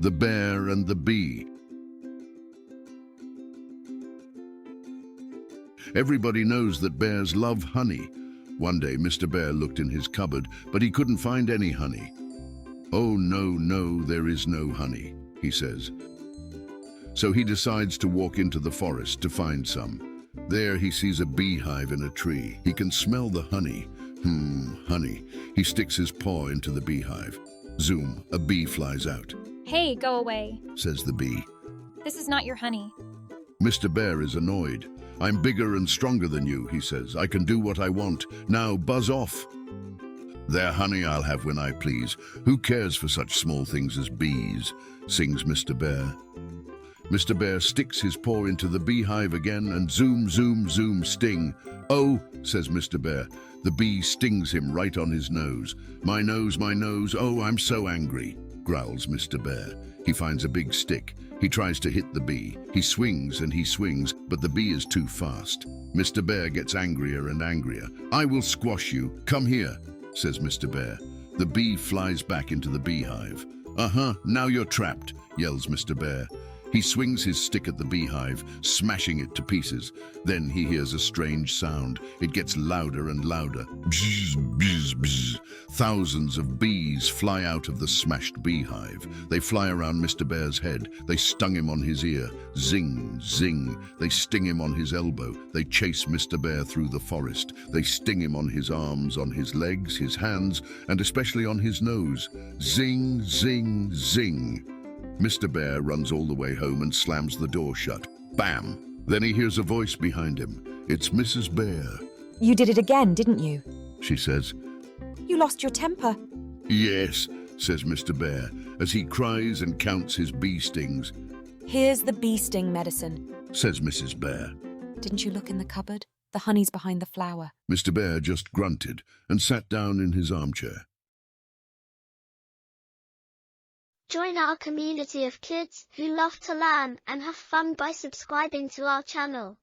The Bear and the Bee. Everybody knows that bears love honey. One day Mr. Bear looked in his cupboard, but he couldn't find any honey. "Oh no, no, there is no honey," he says. So he decides to walk into the forest to find some. There he sees a beehive in a tree. He can smell the honey. Honey. He sticks his paw into the beehive. Zoom, a bee flies out. "Hey, go away," says the bee. "This is not your honey." Mr. Bear is annoyed. "I'm bigger and stronger than you," he says. "I can do what I want. Now buzz off." "Their honey I'll have when I please. Who cares for such small things as bees?" sings Mr. Bear. Mr. Bear sticks his paw into the beehive again and zoom, zoom, zoom, sting. "Oh," says Mr. Bear. The bee stings him right on his nose. My nose, oh, I'm so angry," growls Mr. Bear. He finds a big stick. He tries to hit the bee. He swings and he swings, but the bee is too fast. Mr. Bear gets angrier and angrier. "I will squash you. Come here," says Mr. Bear. The bee flies back into the beehive. Now you're trapped," yells Mr. Bear. He swings his stick at the beehive, smashing it to pieces. Then he hears a strange sound. It gets louder and louder. Bzz, bzz, bzz. Thousands of bees fly out of the smashed beehive. They fly around Mr. Bear's head. They stung him on his ear. Zing, zing. They sting him on his elbow. They chase Mr. Bear through the forest. They sting him on his arms, on his legs, his hands, and especially on his nose. Zing, zing, zing. Mr. Bear runs all the way home and slams the door shut. Bam! Then he hears a voice behind him. It's Mrs. Bear. "You did it again, didn't you?" she says. "You lost your temper." "Yes," says Mr. Bear, as he cries and counts his bee stings. "Here's the bee sting medicine," says Mrs. Bear. "Didn't you look in the cupboard? The honey's behind the flower." Mr. Bear just grunted and sat down in his armchair. Join our community of kids who love to learn and have fun by subscribing to our channel.